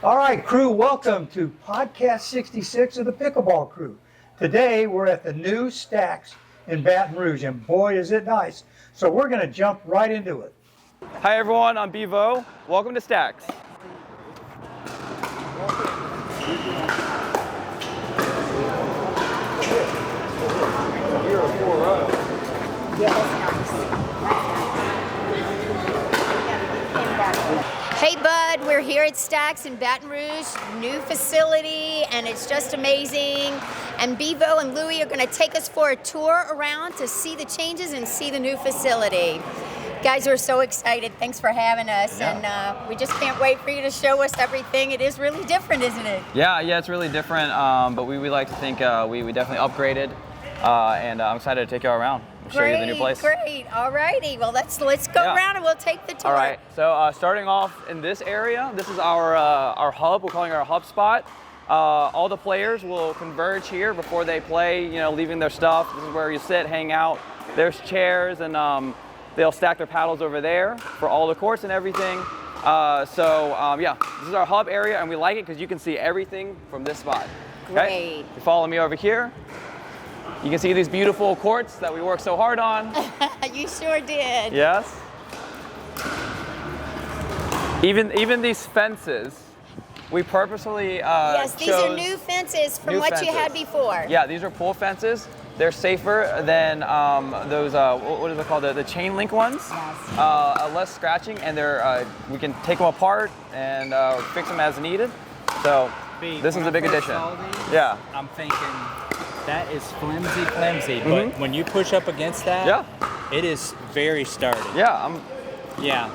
All right, crew, welcome to podcast 66 of the Pickleball Crew. Today, we're at the new Stacks in Baton Rouge, and boy, is it nice. So we're going to jump right into it. Hi, everyone. I'm Bevo. Welcome to Stacks. Hey Bud, we're here at Stacks in Baton Rouge, new facility, and it's just amazing. And Bevo and Louie are going to take us for a tour around to see the changes and see the new facility. Guys, we're so excited. Thanks for having us, and we just can't wait for you to show us everything. It is really different, isn't it? Yeah, it's really different, but we like to think we definitely upgraded, and I'm excited to take you all around and show you the new place. Great. All righty. Well, let's go around and we'll take the tour. All right. So starting off in this area, this is our hub. We're calling it our hub spot. All the players will converge here before they play. Leaving their stuff. This is where you sit, hang out. There's chairs, and they'll stack their paddles over there for all the courts and everything. This is our hub area, and we like it because you can see everything from this spot. Okay? Great. You follow me over here. You can see these beautiful courts that we worked so hard on. You sure did. Yes. Even these fences, we purposely yes, these are new fences from what you had before. Yeah, these are pool fences. They're safer than those, what is it called, the chain link ones. Yes. Less scratching, and we can take them apart and fix them as needed. So this is a big addition. Yeah. I'm thinking that is flimsy, but when you push up against that, it is very sturdy. Yeah.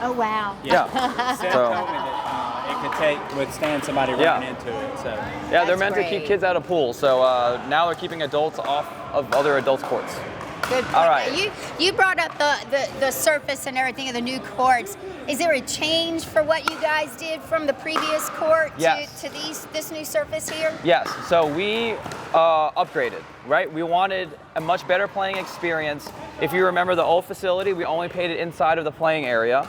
Oh wow. Yeah. Seth told me that it could withstand somebody running into it. So yeah, they're meant to keep kids out of pools. So now they're keeping adults off of other adults' courts. Good point. All right. You brought up the surface and everything of the new courts. Is there a change for what you guys did from the previous court to this new surface here? Yes. So we upgraded, right? We wanted a much better playing experience. If you remember the old facility, we only painted inside of the playing area.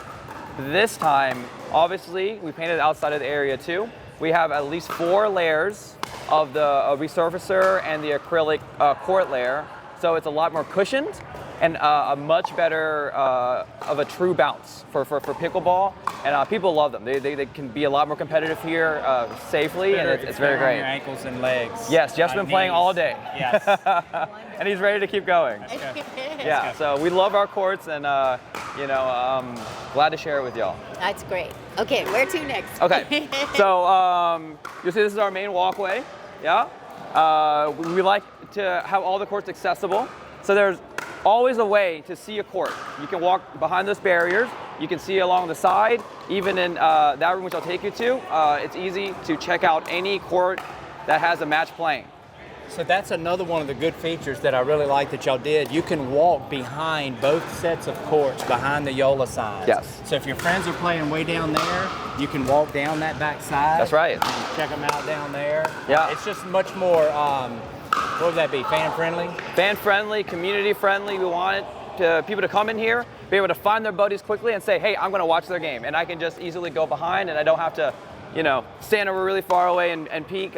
This time, obviously, we painted outside of the area too. We have at least 4 layers of the resurfacer and the acrylic court layer. So it's a lot more cushioned and a much better of a true bounce for pickleball. And people love them. They can be a lot more competitive here safely, and it's very great. Your ankles and legs. Yes, Jeff's been playing all day. Yes. And he's ready to keep going. Yeah, so we love our courts, and glad to share it with y'all. That's great. Okay, where to next? Okay, so you'll see this is our main walkway. Yeah, we like to have all the courts accessible. So there's always a way to see a court. You can walk behind those barriers. You can see along the side. Even in that room, which I'll take you to, it's easy to check out any court that has a match playing. So that's another one of the good features that I really like that y'all did. You can walk behind both sets of courts behind the Yola signs. Yes. So if your friends are playing way down there, you can walk down that back side. That's right. And check them out down there. Yeah. It's just much more, what would that be, fan-friendly? Fan-friendly, community-friendly. We want people to come in here, be able to find their buddies quickly and say, hey, I'm going to watch their game. And I can just easily go behind, and I don't have to stand over really far away and peek.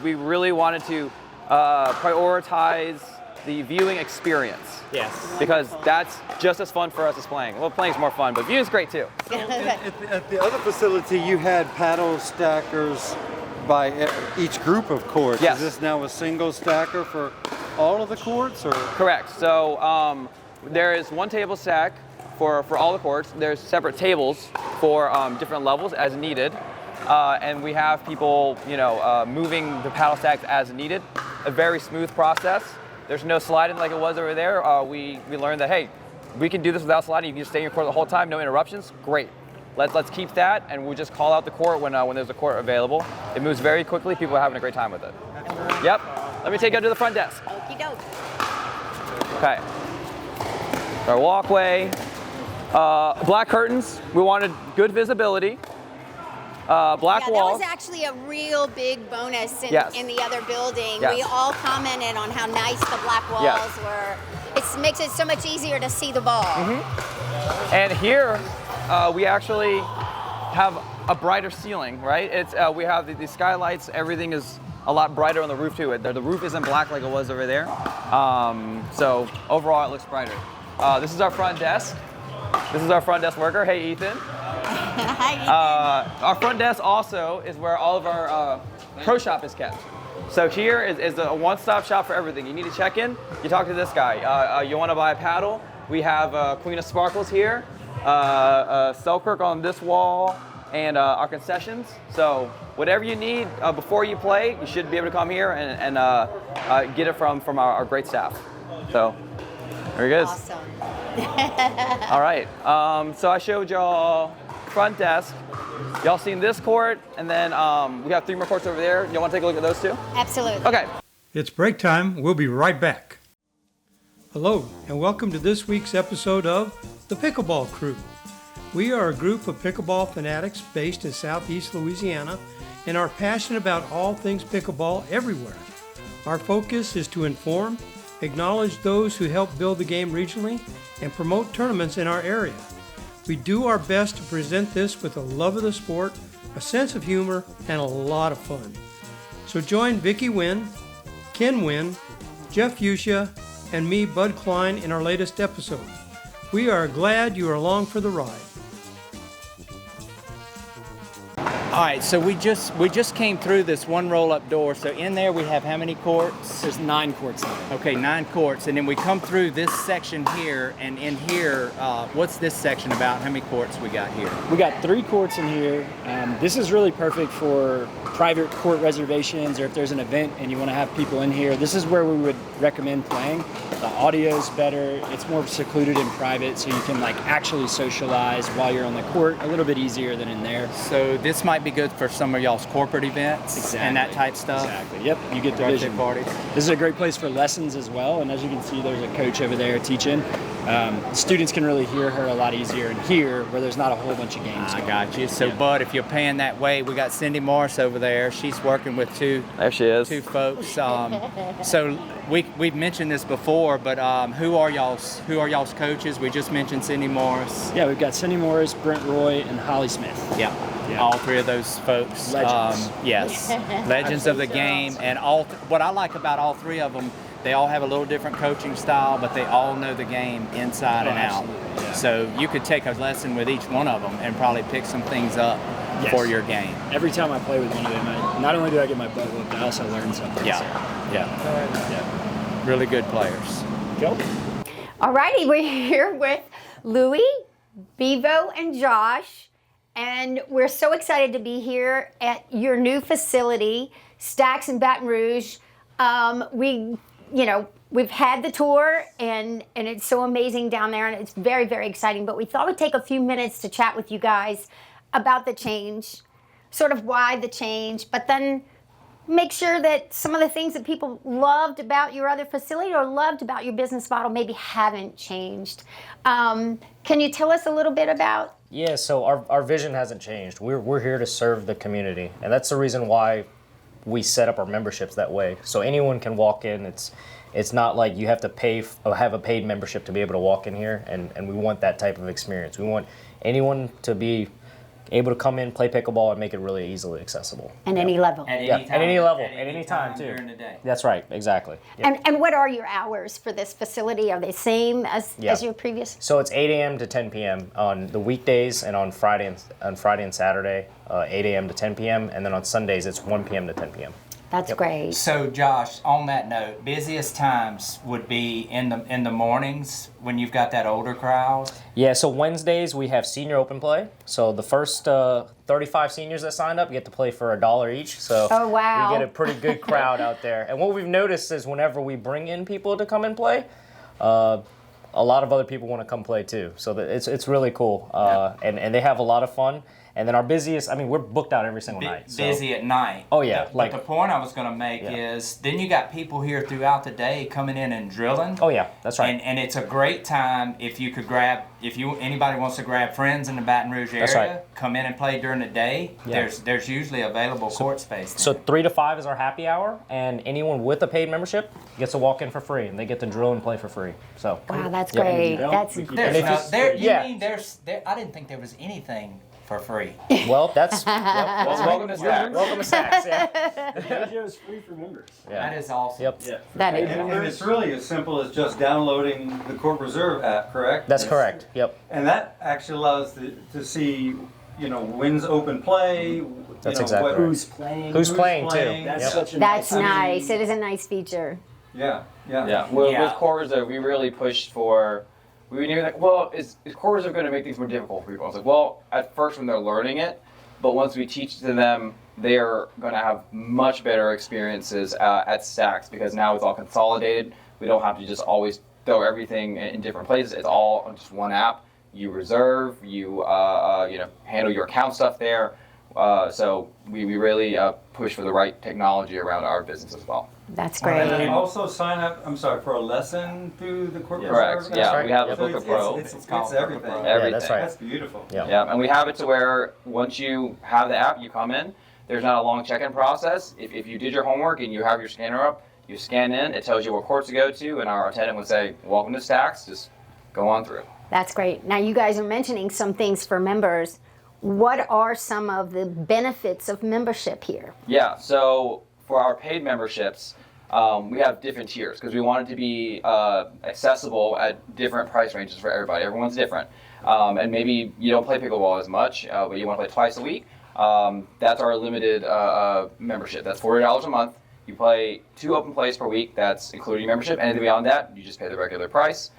We really wanted to prioritize the viewing experience. Yes. Because that's just as fun for us as playing. Well, playing's more fun, but viewing's great too. At the other facility, you had paddle stackers by each group of courts. Yes. Is this now a single stacker for all of the courts, or? Correct. So there is one table stack for all the courts. There's separate tables for different levels as needed. And we have people, moving the paddle stacks as needed. A very smooth process. There's no sliding like it was over there. We learned that, hey, we can do this without sliding. You can just stay in your court the whole time, no interruptions. Great. Let's keep that, and we'll just call out the court when there's a court available. It moves very quickly. People are having a great time with it. Yep. Let me take you to the front desk. Okie doke. Okay. Our walkway. Black curtains. We wanted good visibility. Black walls. That was actually a real big bonus in the other building. Yes. We all commented on how nice the black walls were. It makes it so much easier to see the ball. And here, we actually have a brighter ceiling, right? It's we have the skylights. Everything is a lot brighter on the roof too. The roof isn't black like it was over there. So overall, it looks brighter. This is our front desk. This is our front desk worker. Hey, Ethan. Hi, Ethan. Our front desk also is where all of our pro shop is kept. So here is a one-stop shop for everything. You need to check in, you talk to this guy. You want to buy a paddle, we have Queen of Sparkles here, Selkirk on this wall, and our concessions. So whatever you need before you play, you should be able to come here and get it from our great staff. So there he goes. Awesome. All right, so I showed y'all front desk. Y'all seen this court, and then we have 3 more courts over there. Y'all want to take a look at those too? Absolutely. Okay. It's break time. We'll be right back. Hello, and welcome to this week's episode of The Pickleball Crew. We are a group of pickleball fanatics based in Southeast Louisiana and are passionate about all things pickleball everywhere. Our focus is to inform, acknowledge those who help build the game regionally, and promote tournaments in our area. We do our best to present this with a love of the sport, a sense of humor, and a lot of fun. So join Vicki Wynn, Ken Wynn, Jeff Fuchsia, and me, Bud Klein, in our latest episode. We are glad you are along for the ride. All right, so we just came through this one roll-up door. So in there we have how many courts? There's 9 courts in there. Okay, 9 courts, and then we come through this section here, and in here, what's this section about? How many courts we got here? We got 3 courts in here. This is really perfect for private court reservations, or if there's an event and you want to have people in here. This is where we would recommend playing. The audio's better. It's more secluded and private, so you can like actually socialize while you're on the court a little bit easier than in there. So this might be good for some of y'all's corporate events and that type stuff. Exactly. Yep. You get the Birthday vision. parties. This is a great place for lessons as well. And as you can see, there's a coach over there teaching. Students can really hear her a lot easier in here where there's not a whole bunch of games. I got you. So, Bud, if you're paying that way, we got Cindy Morris over there. She's working with two There she is. folks. So we've mentioned this before, but who are y'all's coaches? We just mentioned Cindy Morris. Yeah, we've got Cindy Morris, Brent Roy, and Holly Smith. Yeah. All 3 of those folks. Legends. Yes, legends of the game. And what I like about all 3 of them, they all have a little different coaching style, but they all know the game inside and out. Yeah. So you could take a lesson with each one of them and probably pick some things up for your game. Every time I play with one of them, not only do I get my butt whooped, I also learn something. Yeah. Really good players. Go. All righty, we're here with Louie, Bevo, and Josh. And we're so excited to be here at your new facility, Stacks in Baton Rouge. We've had the tour and it's so amazing down there and it's very, very exciting. But we thought we'd take a few minutes to chat with you guys about the change, sort of why the change, but then make sure that some of the things that people loved about your other facility or loved about your business model maybe haven't changed. Can you tell us a little bit about? Yeah, so our vision hasn't changed. We're here to serve the community, and that's the reason why we set up our memberships that way. So anyone can walk in. It's not like you have to pay or have a paid membership to be able to walk in here, and we want that type of experience. We want anyone to be able to come in, play pickleball, and make it really easily accessible. At any level. At any level, at any time too. During the day. That's right, exactly. Yep. And what are your hours for this facility? Are they same as your previous? So it's 8 a.m. to 10 p.m. on the weekdays, and on Friday and Saturday, 8 a.m. to 10 p.m. And then on Sundays, it's 1 p.m. to 10 p.m. That's great. So Josh, on that note, busiest times would be in the mornings when you've got that older crowd. Yeah, so Wednesdays we have senior open play. So the first 35 seniors that signed up get to play for $1 each. So Oh, wow. we get a pretty good crowd out there. And what we've noticed is whenever we bring in people to come and play, a lot of other people want to come play too. So it's really cool, and they have a lot of fun. And then our busiest, we're booked out every single night. So. Busy at night. Oh, yeah. But the point I was going to make is then you got people here throughout the day coming in and drilling. Oh, yeah, that's right. And it's a great time if anybody wants to grab friends in the Baton Rouge area, That's right. come in and play during the day. Yeah. There's usually available court space. So 3 to 5 is our happy hour, and anyone with a paid membership gets to walk in for free, and they get to drill and play for free. So Wow, that's great. That's I didn't think there was anything for free. Well, that's Welcome to Stacks. welcome to Stacks. Yeah. The dojo is free for members. That is awesome. Yep. Yeah. That is. And it's really as simple as just downloading the Court Reserve app, correct? That's correct. Yep. And that actually allows to see, when's open play. That's exactly right. Who's playing? Who's playing too? That's Yep. such a That's nice. nice. It is a nice feature. Yeah. Yeah, with Core Reserve, we really pushed for. We knew like, well, is Core Reserve going to make things more difficult for people? I was like, well, at first when they're learning it, but once we teach to them, they are going to have much better experiences at Stacks because now it's all consolidated. We don't have to just always throw everything in different places. It's all on just one app. You reserve, you handle your account stuff there. So we really push for the right technology around our business as well. That's And great. then also sign up, for a lesson through the Court Reserve Correct. app? Yeah, right. we have Yep. a Book of Pro. It's called everything. Book of Pro. Yeah, Everything. that's right. That's beautiful. Yeah. Yeah, and we have it to where once you have the app, you come in. There's not a long check-in process. If you did your homework and you have your scanner up, you scan in. It tells you what courts to go to, and our attendant would say, "Welcome to Stacks. Just go on through." That's great. Now, you guys are mentioning some things for members. What are some of the benefits of membership here? Yeah. So for our paid memberships, we have different tiers because we want it to be accessible at different price ranges for everybody. Everyone's different, and maybe you don't play pickleball as much, but you want to play twice a week. That's our limited membership. That's $40 a month. You play 2 open plays per week. That's including membership. Anything beyond that, you just pay the regular price.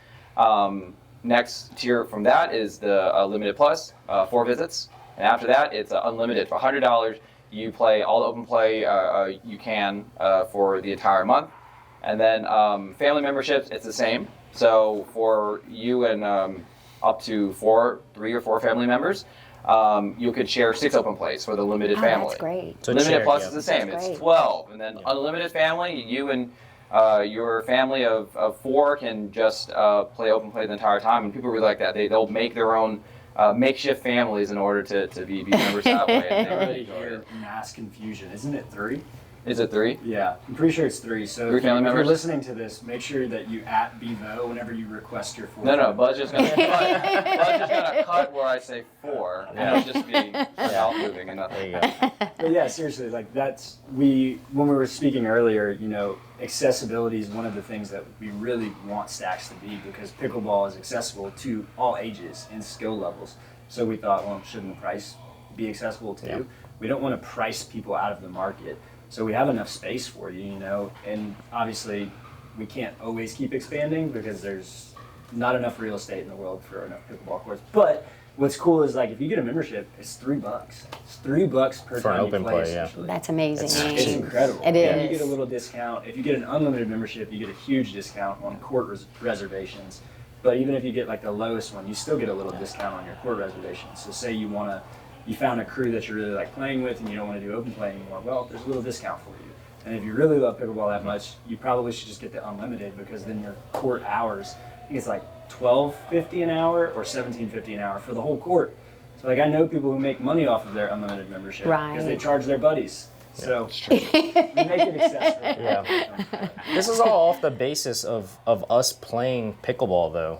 Next tier from that is the limited plus, 4 visits. And after that, it's unlimited. For $100, you play all the open play you can for the entire month. And then family memberships, it's the same. So for you and up to 3 or 4 family members, you could share 6 open plays for the limited Oh, family. that's great. So Limited shared, plus yeah. is the same. That's It's great. 12. And then unlimited family, you and your family of 4 can just play open play the entire time. And people really like that. They'll make their own makeshift families in order to be members that way. And they really Already enjoy hear it. mass confusion. Isn't it 3? Is it 3? Yeah, I'm pretty sure it's 3. So 3 if family you're members? listening to this, make sure that you at Bevo whenever you request your 4. No, Bud's just gonna cut where I say 4, and it'll just be out moving and nothing. There you go. But yeah, seriously, like when we were speaking earlier, accessibility is one of the things that we really want Stacks to be because pickleball is accessible to all ages and skill levels. So we thought, well, shouldn't the price be accessible too? Yeah. We don't want to price people out of the market. So we have enough space for you, and obviously we can't always keep expanding because there's not enough real estate in the world for enough pickleball courts. But what's cool is if you get a membership, it's $3. It's $3 per For an time open you play, play, yeah. essentially. That's amazing. It's incredible. It And you is. get a little discount. If you get an unlimited membership, you get a huge discount on court reservations. But even if you get the lowest one, you still get a little discount on your court reservations. So say you found a crew that you really like playing with and you don't want to do open play anymore, well, there's a little discount for you. And if you really love pickleball that much, you probably should just get the unlimited because then your court hours, I think it's $12.50 an hour or $17.50 an hour for the whole court. So I know people who make money off of their unlimited membership because they Right. charge their buddies. So we make it accessible. Yeah. This is all off the basis of us playing pickleball, though.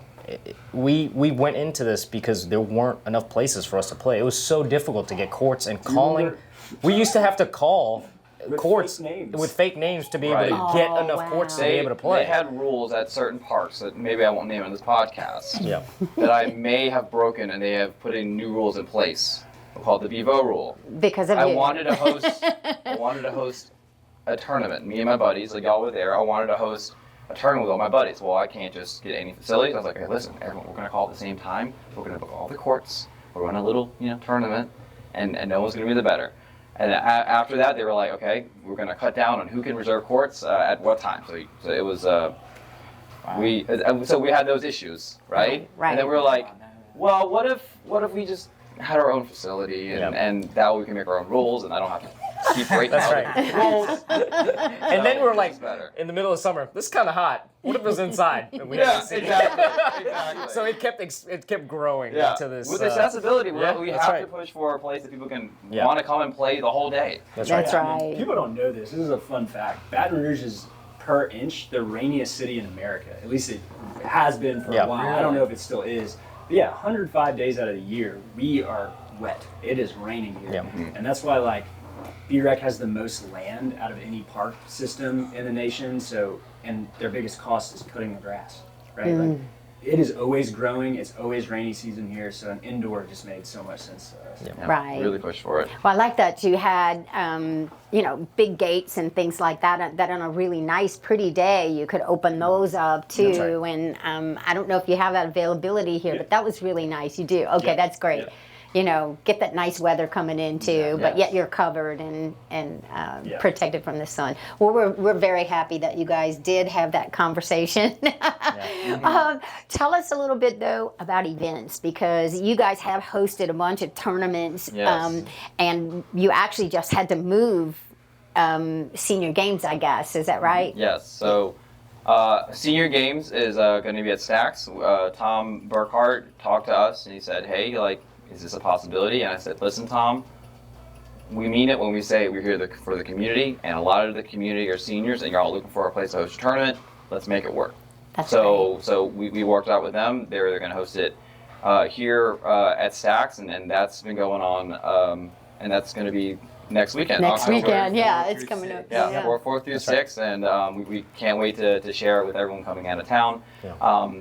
We went into this because there weren't enough places for us to play. It was so difficult to get courts and calling. We used to have to call With courts fake names. with fake names to be able to Right. get Oh, enough wow. courts to be able to They play. had rules at certain parks that maybe I won't name on this podcast Yeah. that I may have broken, and they have put in new rules in place called the Bevo rule. Because of I you. wanted to host a tournament. Me and my buddies, y'all were there. I wanted to host a tournament with all my buddies. Well, I can't just get any facilities. I was like, hey, listen, everyone, we're going to call at the same time. We're going to book all the courts. We'll run a little, tournament, and no one's going to be the better. And after that, they were like, okay, we're going to cut down on who can reserve courts at what time. So it was we had those issues, right? Right. And then we were like, well, what if we just had our own facility and that way we can make our own rules and I don't have to keep breaking That's other right. rules. And then we're like, It's better. in the middle of summer, this is kind of hot. What if it was inside? And we had Yeah, to sit- exactly. So it kept growing Yeah. into this. With accessibility, yeah, we that's have right. to push for a place that people can Yeah. want to come and play the whole day. That's right. That's right. People don't know this. This is a fun fact. Baton Rouge is, per inch, the rainiest city in America. At least it has been for Yeah. a while. I don't know if it still is. But yeah, 105 days out of the year, we are wet. It is raining here. Yeah. And that's why like BREC has the most land out of any park system in the nation. So, and their biggest cost is cutting the grass, right? Like, it is always growing. It's always rainy season here. So an indoor just made so much sense to us. Yeah, Right. Really push for it. Well, I like that you had, big gates and things like that. That on a really nice, pretty day, you could open those up too. That's right. And I don't know if you have that availability here, but that was really nice. You do. Okay, that's great. Get that nice weather coming in too, but yet you're covered and protected from the sun. Well, we're very happy that you guys did have that conversation. Tell us a little bit though about events, because you guys have hosted a bunch of tournaments, Yes. and you actually just had to move senior games, I guess. Is that right? Yes. So, senior games is going to be at Stacks. Tom Burkhart talked to us and he said, "Hey, like, is this a possibility?" And I said, "Listen, Tom, we mean it when we say we're here for the community, and a lot of the community are seniors, and you're all looking for a place to host a tournament. Let's make it work." So we worked out with them. They're going to host it here at Stacks, and that's been going on, and that's going to be next weekend. Next October weekend, yeah, 4th it's through coming 6th. up. Yeah, 4th through 6th, and we can't wait to share it with everyone coming out of town.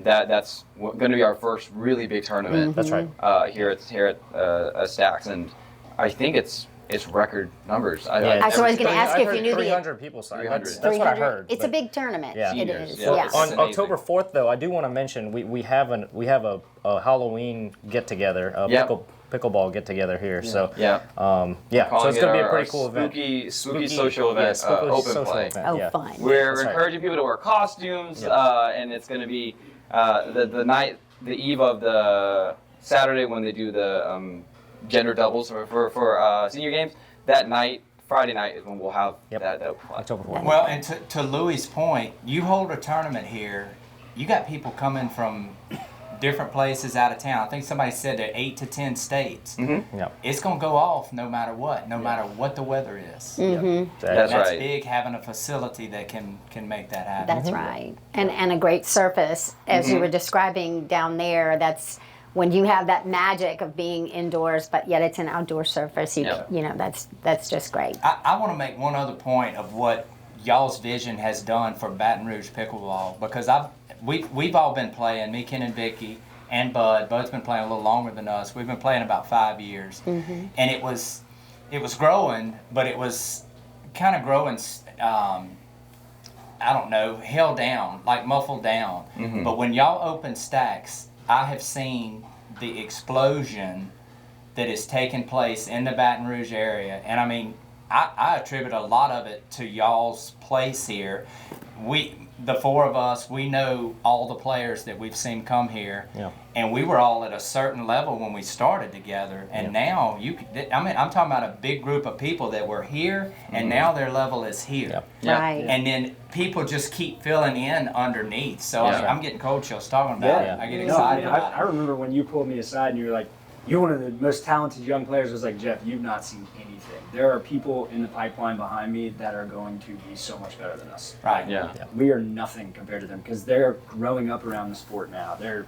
That's going to be our first really big tournament. That's right. Here at Stacks, and I think it's record numbers. So I was going to ask I you if heard you knew 300 people signed. 300. That's what I heard. It's a big tournament. Yeah. It Seniors, is. yeah. Yeah. It's On amazing. October 4th, though, I do want to mention we have a Halloween get together, a pickleball get together here. So so it's going to be a pretty cool event. Spooky social event, open social play. event, Oh, yeah. fun. We're That's right. encouraging people to wear costumes, and it's going to be the eve of the Saturday when they do the gender doubles for senior games. That night, Friday night, is when we'll have that open play. October 4th. Well, and to Louie's point, you hold a tournament here, you got people coming from different places out of town. I think somebody said there 8 to 10 states. Mm-hmm. Yeah. It's going to go off no matter what the weather is. That's That's right. big, having a facility that can make that happen. That's right. And a great surface, as you were describing down there. That's when you have that magic of being indoors, but yet it's an outdoor surface. That's just great. I want to make one other point of what y'all's vision has done for Baton Rouge pickleball, because we've all been playing, me, Ken, and Vicki, and Bud, both been playing a little longer than us. We've been playing about 5 years, and it was growing, but it was kind of growing. I don't know, held down, like muffled down. But when y'all open Stacks, I have seen the explosion that is taking place in the Baton Rouge area. And I mean, I attribute a lot of it to y'all's place here. The four of us, we know all the players that we've seen come here. Yeah. And we were all at a certain level when we started together. And now, I'm talking about a big group of people that were here, and now their level is here. Right. And then people just keep filling in underneath. So I'm getting cold chills talking about it. I get excited about I remember when you pulled me aside and you were like, you're one of the most talented young players. I was like, Jeff, you've not seen anything. There are people in the pipeline behind me that are going to be so much better than us. Right. Yeah. We are nothing compared to them because they're growing up around the sport now. They're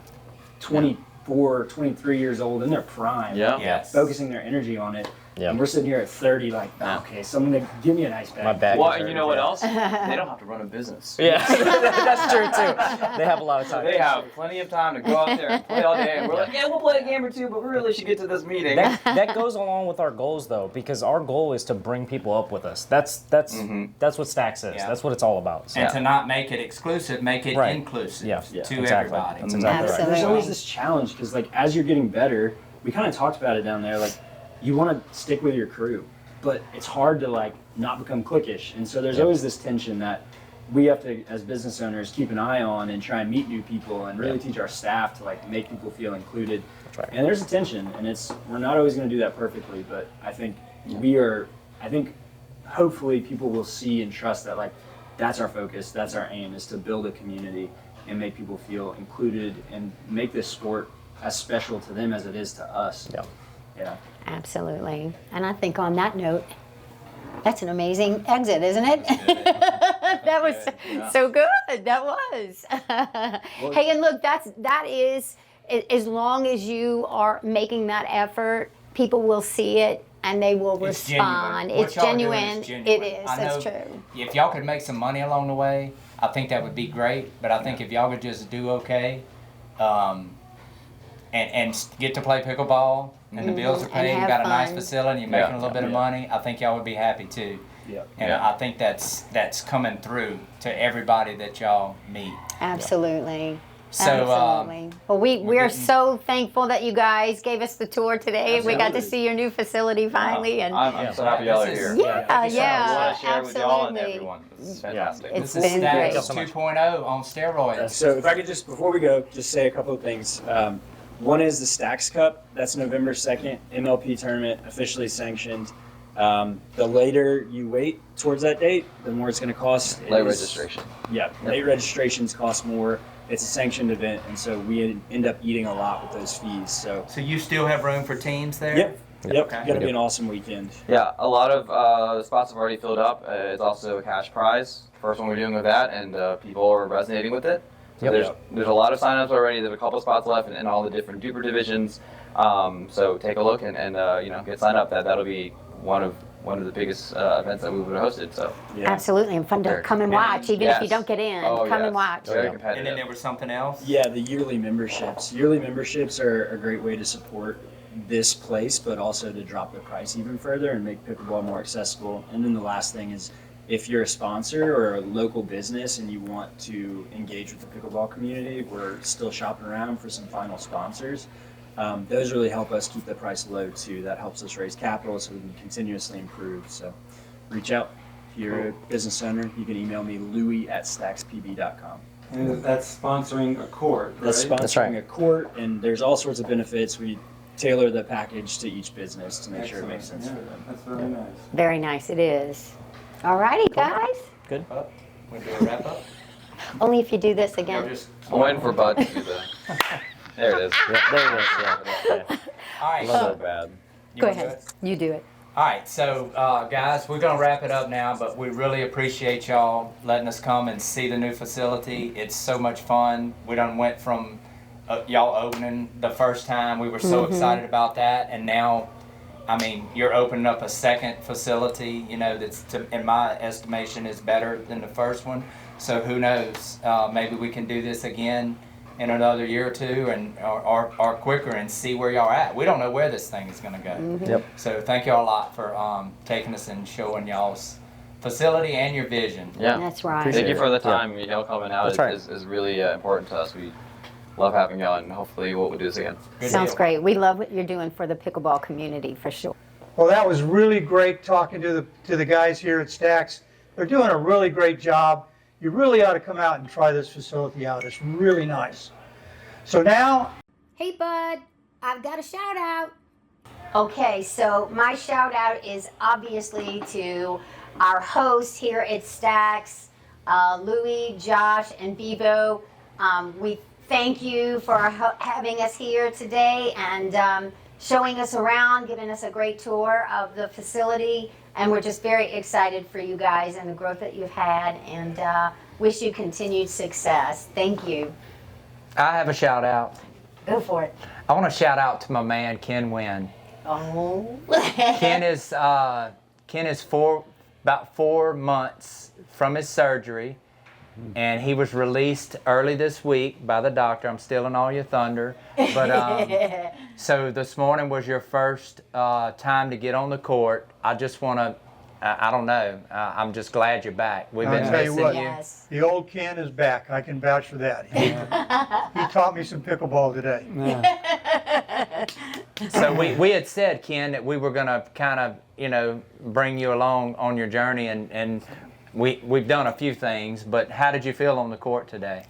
24, 23 years old in their prime. Yeah. Yes. Focusing their energy on it. Yeah. And we're sitting here at 30 like, okay, someone to give me an ice bag. My bag. Well, and you know what else? They don't have to run a business. Yeah, that's true too. They have a lot of time. They have plenty of time to go out there and play all day. And we're like, we'll play a game or two, but we really should get to this meeting. That goes along with our goals though, because our goal is to bring people up with us. That's what Stacks is. Yeah. That's what it's all about. So. And to not make it exclusive, make it Right. inclusive Yeah. to Exactly. everybody. That's exactly right. There's always this challenge because like as you're getting better, we kind of talked about it down there, like you want to stick with your crew, but it's hard to like not become cliquish. And so there's always this tension that we have to, as business owners, keep an eye on and try and meet new people and really teach our staff to like make people feel included. That's right. And there's a tension, and we're not always going to do that perfectly, but I think hopefully people will see and trust that like that's our focus, that's our aim, is to build a community and make people feel included and make this sport as special to them as it is to us. Yeah. Yeah. Absolutely. And I think on that note, that's an amazing exit, isn't it? That was so good. That was. Hey, and look, that is, as long as you are making that effort, people will see it and they will It's respond. genuine. It's What y'all doing genuine. is genuine. It is. I That's know true. If y'all could make some money along the way, I think that would be great. But I think if y'all could just do okay, and get to play pickleball, and the bills are And paid, you have got a nice fun. facility, you're making a little bit of money, I think y'all would be happy too. Yeah. And I think that's coming through to everybody that y'all meet. Absolutely. So, Absolutely. Well, we're so thankful that you guys gave us the tour today. We got to Absolutely. see your new facility finally, and I'm so happy y'all are here. yeah, I want yeah, to share with y'all and absolutely. everyone. This is fantastic. It's This is been Stacks great. 2.0 on steroids. So if I could just, before we go, just say a couple of things. One is the Stacks Cup. That's November 2nd, MLP tournament, officially sanctioned. The later you wait towards that date, the more it's going to cost. Late registration. Yeah, late registrations cost more. It's a sanctioned event, and so we end up eating a lot with those fees. So, So you still have room for teams there? yep, Okay. going to be an awesome weekend. Yeah, a lot of the spots have already filled up. It's also a cash prize. First one we're doing with that, and people are resonating with it. So there's a lot of signups already. There's a couple spots left in all the different duper divisions. So take a look and get signed up. That'll be one of the biggest events that we would have hosted. So Yeah. Absolutely, and fun to come and watch, even if you don't get in. Come and watch. Very And competitive. then there was something else? Yeah, the yearly memberships. Yearly memberships are a great way to support this place, but also to drop the price even further and make pickleball more accessible. And then the last thing is, if you're a sponsor or a local business and you want to engage with the pickleball community, we're still shopping around for some final sponsors. Those really help us keep the price low too. That helps us raise capital so we can continuously improve. So reach out. If you're a business owner, you can email me, Louie at stackspb.com. And that's sponsoring a court, right? That's sponsoring That's right. a court, and there's all sorts of benefits. We tailor the package to each business to make sure it makes sense for them. That's very nice. Very nice, it is. All righty, guys. Good. We do a wrap up? Only if you do this again. I'm waiting for Bud to do the. There it is. Yeah, there it is. Yeah. All right. Not that bad. You Go wanna do ahead. it? You do it. All right, so guys, we're gonna wrap it up now, but we really appreciate y'all letting us come and see the new facility. It's so much fun. We done went from y'all opening the first time. We were so excited about that, and now, I mean, you're opening up a second facility. That's in my estimation is better than the first one. So who knows? Maybe we can do this again in another year or two, or quicker, and see where y'all are at. We don't know where this thing is gonna go. Yep. So thank y'all a lot for taking us and showing y'all's facility and your vision. Yeah. That's right. Thank you for the time. Y'all coming out That's right. is really important to us. We love having y'all, and hopefully we'll do this again. Good Sounds deal. great. We love what you're doing for the pickleball community, for sure. Well, that was really great talking to the guys here at Stacks. They're doing a really great job. You really ought to come out and try this facility out. It's really nice. So now, Hey, Bud, I've got a shout out. Okay, so my shout out is obviously to our hosts here at Stacks, Louie, Josh, and Bevo. We thank you for having us here today and showing us around, giving us a great tour of the facility. And we're just very excited for you guys and the growth that you've had, and wish you continued success. Thank you. I have a shout out. Go for it. I want to shout out to my man Ken Wynn. Oh. Ken is about 4 months from his surgery, and he was released early this week by the doctor. I'm stealing all your thunder, but so this morning was your first time to get on the court. I just want to, I don't know, I'm just glad you're back. We've I'll been tell you missing what. you. Yes. the old Ken is back. I can vouch for that. He taught me some pickleball today. So we had said, Ken, that we were going to kind of, bring you along on your journey, and we've done a few things, but how did you feel on the court today?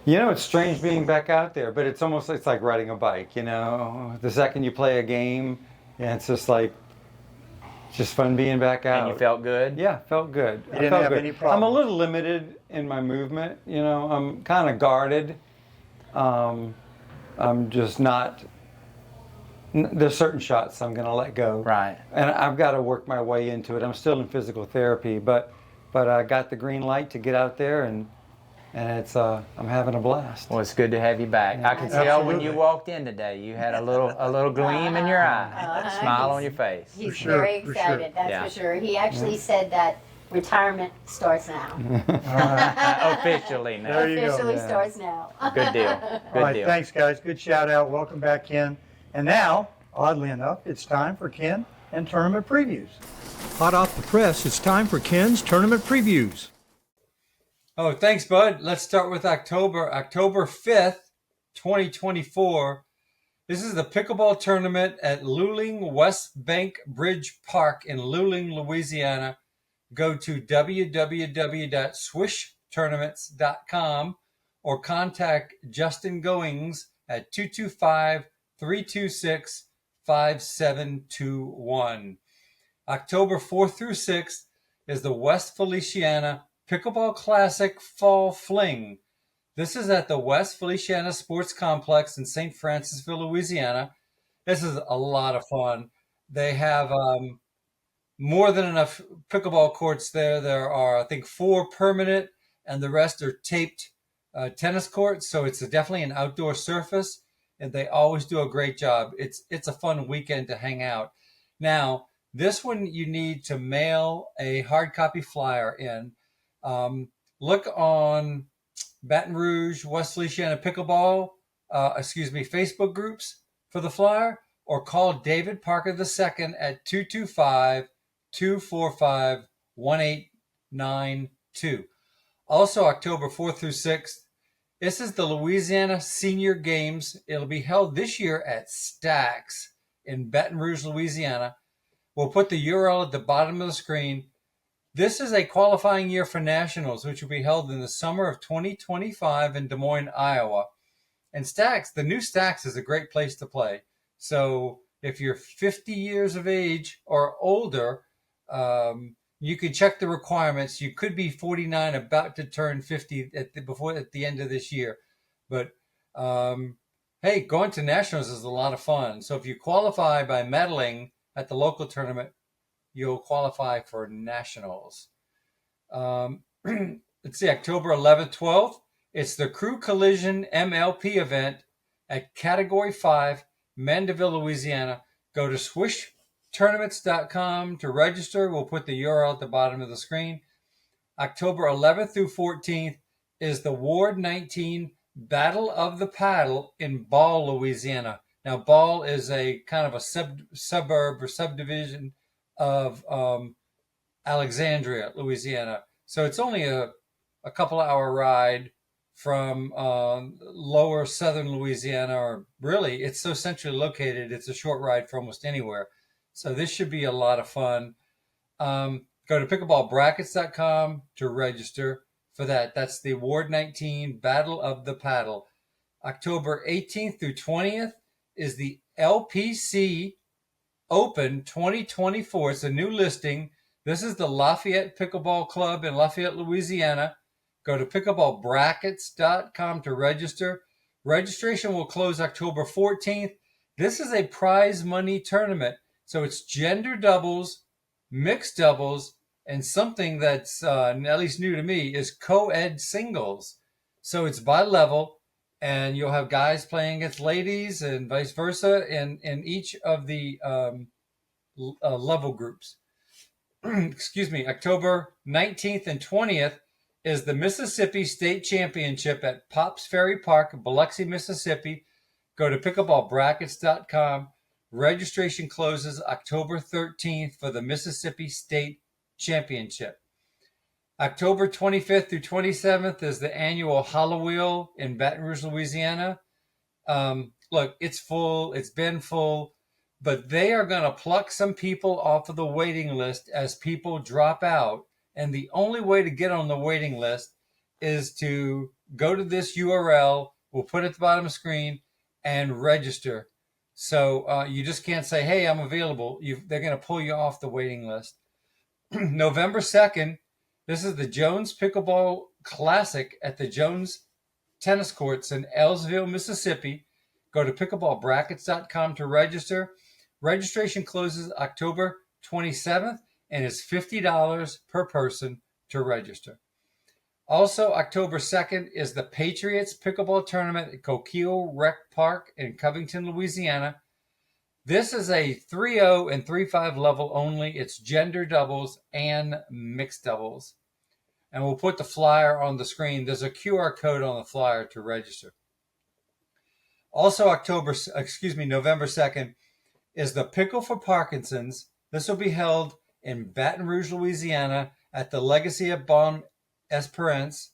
It's strange being back out there, but it's like riding a bike, The second you play a game, it's just fun being back out. And you felt good? Yeah, felt good. You didn't have any problems? I'm a little limited in my movement, I'm kind of guarded. I'm just not, there's certain shots I'm going to let go. Right. And I've got to work my way into it. I'm still in physical therapy, but I got the green light to get out there and and it's I'm having a blast. Well, it's good to have you back. I can tell when you walked in today, you had a little gleam in your eye, a smile on your face. He's sure, very for excited, sure. that's for sure. He actually said that retirement starts now. Officially now. There you go. Officially starts now. Good deal. All Good right, deal. thanks, guys. Good shout out. Welcome back, Ken. And now, oddly enough, it's time for Ken and tournament previews. Hot off the press, it's time for Ken's tournament previews. Oh, thanks, Bud. Let's start with October 5th, 2024. This is the pickleball tournament at Luling West Bank Bridge Park in Luling, Louisiana. Go to www.swishtournaments.com or contact Justin Goings at 225-326-5721. October 4th through 6th is the West Feliciana Pickleball Classic Fall Fling. This is at the West Feliciana Sports Complex in St. Francisville, Louisiana. This is a lot of fun. They have more than enough pickleball courts there. There are, I think, 4 permanent, and the rest are taped tennis courts. So it's definitely an outdoor surface, and they always do a great job. It's a fun weekend to hang out. Now, this one you need to mail a hard copy flyer in. Look on Baton Rouge, West Feliciana Pickleball, Facebook groups for the flyer, or call David Parker II at 225-245-1892. Also, October 4th through 6th, this is the Louisiana Senior Games. It'll be held this year at Stacks in Baton Rouge, Louisiana. We'll put the URL at the bottom of the screen. This is a qualifying year for nationals, which will be held in the summer of 2025 in Des Moines, Iowa. And Stacks, the new Stacks, is a great place to play. So if you're 50 years of age or older, you can check the requirements. You could be 49, about to turn 50 at the end of this year. But hey, going to nationals is a lot of fun. So if you qualify by medaling at the local tournament, you'll qualify for nationals. Let's see, October 11th, 12th. It's the Crew Collision MLP event at Category 5, Mandeville, Louisiana. Go to swishtournaments.com to register. We'll put the URL at the bottom of the screen. October 11th through 14th is the Ward 19 Battle of the Paddle in Ball, Louisiana. Now, Ball is a kind of a suburb or subdivision of Alexandria, Louisiana. So it's only a couple hour ride from lower southern Louisiana, or really it's so centrally located, it's a short ride for almost anywhere. So this should be a lot of fun. Go to pickleballbrackets.com to register for that. That's the Ward 19 Battle of the Paddle. October 18th through 20th is the LPC Open 2024. It's a new listing. This is the Lafayette Pickleball Club in Lafayette, Louisiana. Go to pickleballbrackets.com to register. Registration will close October 14th. This is a prize money tournament. So it's gender doubles, mixed doubles, and something that's at least new to me is co-ed singles. So it's by level, and you'll have guys playing against ladies and vice versa in each of the level groups. Excuse me. October 19th and 20th is the Mississippi State Championship at Pops Ferry Park, Biloxi, Mississippi. Go to pickleballbrackets.com. Registration closes October 13th for the Mississippi State Championship. October 25th through 27th is the annual Halloween in Baton Rouge, Louisiana. Look, it's full. It's been full. But they are going to pluck some people off of the waiting list as people drop out. And the only way to get on the waiting list is to go to this URL. We'll put it at the bottom of the screen and register. So you just can't say, hey, I'm available. They're going to pull you off the waiting list. November 2nd, this is the Jones Pickleball Classic at the Jones Tennis Courts in Ellsville, Mississippi. Go to pickleballbrackets.com to register. Registration closes October 27th and is $50 per person to register. Also, October 2nd is the Patriots Pickleball Tournament at Coquille Rec Park in Covington, Louisiana. This is a 3-0 and 3-5 level only. It's gender doubles and mixed doubles. And we'll put the flyer on the screen. There's a QR code on the flyer to register. Also, November 2nd is the Pickle for Parkinson's. This will be held in Baton Rouge, Louisiana at the Legacy of Bon Esperance.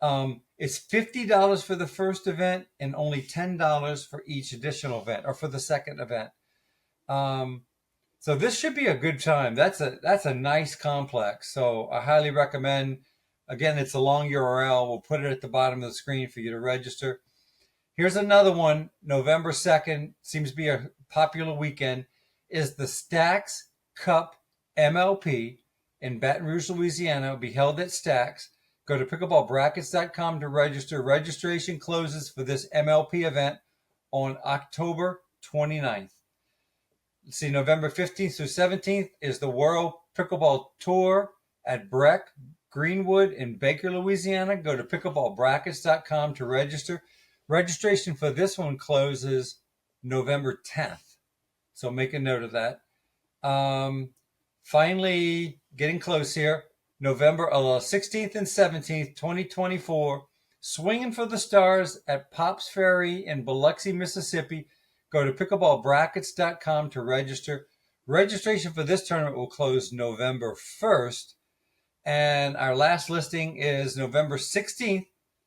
It's $50 for the first event and only $10 for each additional event, or for the second event. So this should be a good time. That's a nice complex. So I highly recommend. Again, it's a long URL. We'll put it at the bottom of the screen for you to register. Here's another one. November 2nd, seems to be a popular weekend, is the Stacks Cup MLP in Baton Rouge, Louisiana. It'll be held at Stacks. Go to pickleballbrackets.com to register. Registration closes for this MLP event on October 29th. Let's see, November 15th through 17th is the World Pickleball Tour at Breck Greenwood in Baker, Louisiana. Go to pickleballbrackets.com to register. Registration for this one closes November 10th. So make a note of that. Finally, getting close here, November 16th and 17th, 2024, Swinging for the Stars at Pops Ferry in Biloxi, Mississippi. Go to pickleballbrackets.com to register. Registration for this tournament will close November 1st. And our last listing is November 16th,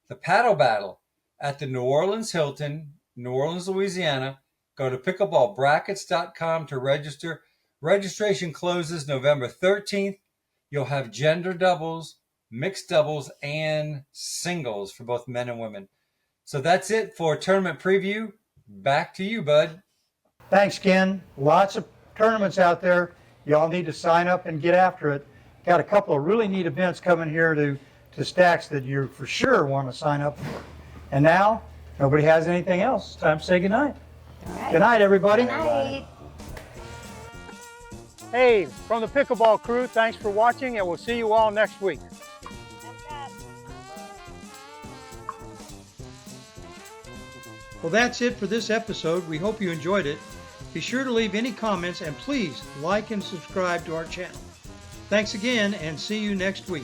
the Paddle Battle at the New Orleans Hilton, New Orleans, Louisiana. Go to pickleballbrackets.com to register. Registration closes November 13th. You'll have gender doubles, mixed doubles, and singles for both men and women. So that's it for tournament preview. Back to you, Bud. Thanks, Ken. Lots of tournaments out there. Y'all need to sign up and get after it. Got a couple of really neat events coming here to Stacks that you for sure want to sign up for. And now, nobody has anything else. It's time to say goodnight. Right. Good night, everybody. Good night. Hey, from the Pickleball crew, thanks for watching, and we'll see you all next week. Well, that's it for this episode. We hope you enjoyed it. Be sure to leave any comments, and please like and subscribe to our channel. Thanks again, and see you next week.